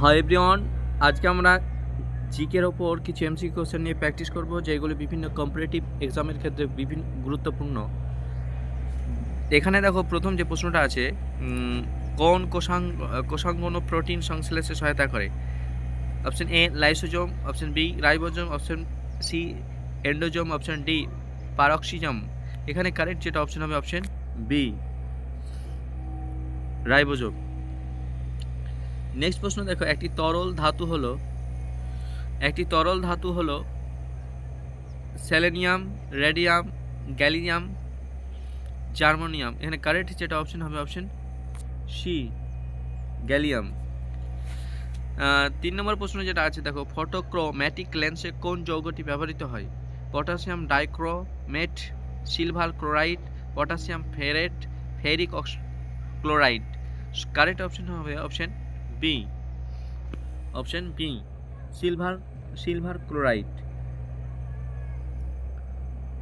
Hi everyone, আজকে আমরা জিকের ওপর কিছু এমসিকিউ কোশ্চেন নিয়ে প্র্যাকটিস করব, যেগুলো বিভিন্ন কম্পিটিটিভ এক্সামের ক্ষেত্রে বিভিন্ন গুরুত্বপূর্ণ। এখানে দেখো, প্রথম যে প্রশ্নটা আছে, কোন কোষাঙ্গন প্রোটিন সংশ্লেষে সহায়তা করে? Option A lysosome, option B ribosome, option C endosome, option D peroxisome. এখানে কারেক্ট যেটা অপশন হবে অপশন বি, রাইবোজোম। নেক্সট প্রশ্ন দেখো, একটি তরল ধাতু হলো সেলেনিয়াম, রেডিয়াম, গ্যালিয়াম, জার্মানিয়াম। এখানে কারেক্ট যেটা অপশন হবে অপশন সি, গ্যালিয়াম। 3 নম্বর প্রশ্ন যেটা আছে দেখো, ফটোক্রোম্যাটিক লেন্সে কোন যৌগটি ব্যবহৃত হয়? Potassium dichromate, silver chloride, potassium ferrate, ferric chloride. Correct option হবে option B, silver chloride.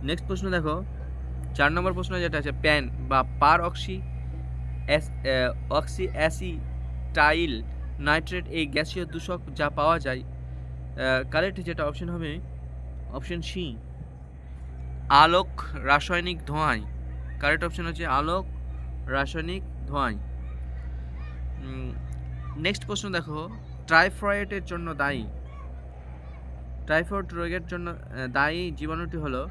Next প্রশ্ন দেখো, 4 নম্বর প্রশ্ন যেটা আছে, প্যান বা পার অক্সি অ্যাসিটাইল নাইট্রেট এই গ্যাসীয় দূষক যা পাওয়া যায়, কারেক্ট যেটা অপশন হবে অপশন সি, আলোক রাসায়নিক ধোঁয়ায়। কারেক্ট অপশন হচ্ছে আলোক রাসায়নিক ধোঁয়ায়। নেক্সট প্রশ্ন দেখো, টাইফয়েড রোগের জন্য দায়ী জীবাণুটি হলো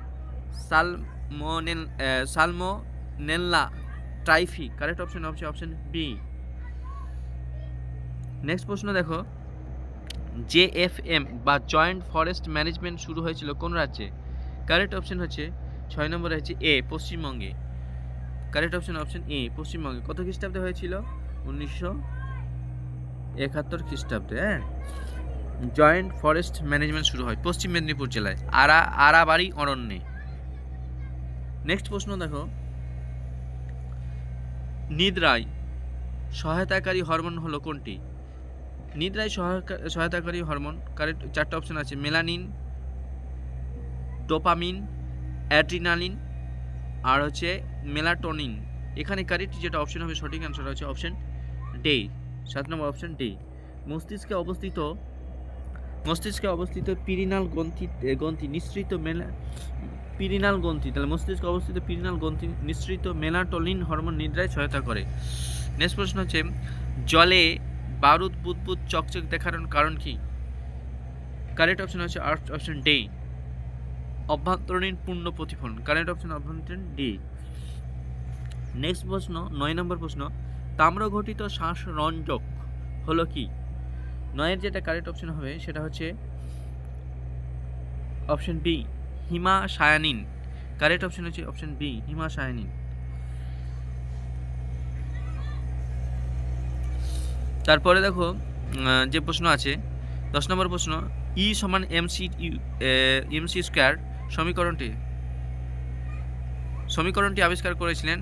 Salmonella typhi. Correct option option B. Next প্রশ্ন দেখো, জেএফএম বা জয়েন্ট ফরেস্ট ম্যানেজমেন্ট শুরু হয়েছিল কোন রাজ্যে? কারেক্ট অপশন হচ্ছে 6 নম্বরে হচ্ছে এ, পশ্চিমবঙ্গে। কারেক্ট অপশন এ, পশ্চিমবঙ্গে। কত খ্রিস্টাব্দে হয়েছিল? 1971 খ্রিস্টাব্দে। হ্যাঁ, জয়েন্ট ফরেস্ট ম্যানেজমেন্ট শুরু হয় পশ্চিম মেদিনীপুর জেলায়, আরাবাড়ি অরণ্যে। নেক্সট প্রশ্ন দেখো, নিদ্রায় সহায়তাকারী হরমোন হলো কোনটি? নিদ্রায় সহায়তাকারী হরমোন, কারেক্ট 4টা অপশন আছে, মেলানিন, ডোপামিন, অ্যাড্রিনালিন আর হচ্ছে মেলাটোনিন। এখানে কারেক্ট যেটা অপশন হবে সঠিক অ্যান্সার হচ্ছে অপশন ডি, 7 নম্বর অপশন ডি। মস্তিষ্কে অবস্থিত পিরিনাল গ্রন্থি নিঃসৃত পিরিনাল গ্রন্থি, তাহলে মস্তিষ্কে অবস্থিত পিরিনাল গ্রন্থি নিঃসৃত মেলাটোনিন হরমোন নিদ্রায় সহায়তা করে। নেক্সট প্রশ্ন হচ্ছে, জলে বারুদ বুদবুদ চকচক দেখানোর কারণ কি? কারেক্ট অপশন হচ্ছে অপশন ডি, অভ্যন্তরীণ পূর্ণ প্রতিফলন। কারেক্ট অপশন অভ্যন্তরীণ ডি। নেক্সট প্রশ্ন, 9 নম্বর প্রশ্ন, তাম্র ঘটিত শ্বাসরঞ্জক হলো কি? 9 যেটা কারেক্ট অপশন হবে সেটা হচ্ছে অপশন বি, হিমাসায়ানিন। কারেক্ট অপশন হচ্ছে অপশন বি, হিমাসায়ানিন। তারপরে দেখো, যে প্রশ্ন আছে 10 নম্বর প্রশ্ন, ই সমান এমসি স্কোয়ার সমীকরণটি আবিষ্কার করেছিলেন?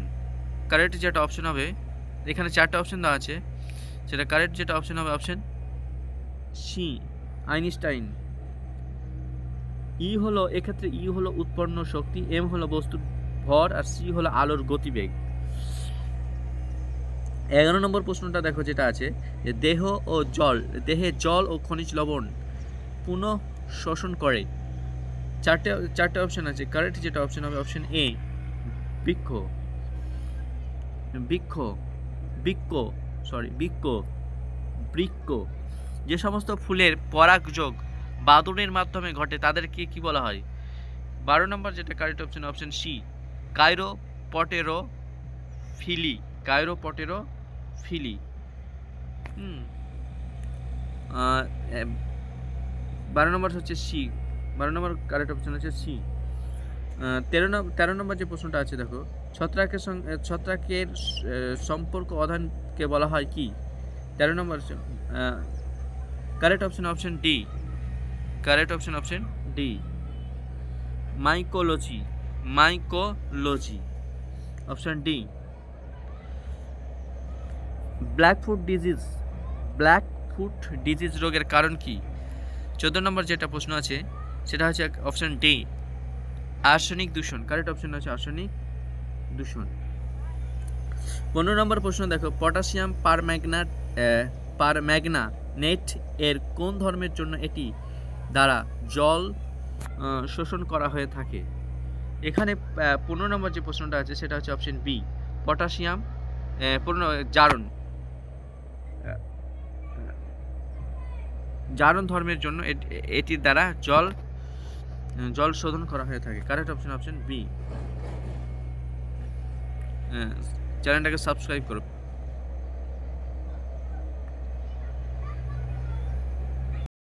কারেক্ট যেটা অপশন হবে, এখানে 4টা অপশন দেওয়া আছে, সেটা কারেক্ট যেটা অপশন হবে অপশন সি, আইনস্টাইন। এক্ষেত্রে ই হলো উৎপন্ন শক্তি, এম হলো বস্তুর ভর, আর সি হলো আলোর গতিবেগ। 11 নম্বর প্রশ্নটা দেখো যেটা আছে, যে দেহে জল ও খনিজ লবণ পুনঃ শোষণ করে। 4টে অপশন আছে, কারেক্ট যেটা অপশন হবে অপশন এ, বৃক্ষ। যে সমস্ত ফুলের পরাগযোগ বাদনের মাধ্যমে ঘটে তাদেরকে কি বলা হয়? 12 নম্বর যেটা কারেক্ট অপশন অপশন সি, কাইরোপটেরোফিলি। 12 নম্বর হচ্ছে সি, 12 নম্বর কারেক্ট অপশন হচ্ছে সি। 13 নম্বর যে প্রশ্নটা আছে দেখো, ছত্রাকের সম্পর্ক অধ্যয়নকে বলা হয় কি? 13 নম্বর correct option option D, mycology, option D. Black foot disease রোগের কারণ কি? 14 নম্বর যেটা প্রশ্ন আছে সেটা হচ্ছে অপশন ডি, আর্সেনিক দূষণ। কারেক্ট অপশন হচ্ছে আর্সেনিক দূষণ। 15 নম্বর প্রশ্ন দেখো, পটাশিয়াম পারম্যাগনা নেট এর কোন ধর্মের জন্য এটি দ্বারা জল শোষণ করা হয়ে থাকে? এখানে 15 নম্বর যে প্রশ্নটা আছে সেটা হচ্ছে অপশন বি, পটাশিয়াম। জারণ জারণ ধর্মের জন্য এটির দ্বারা জল শোধন করা হয়ে থাকে। Correct option B. চ্যানেলটাকে সাবস্ক্রাইব করো।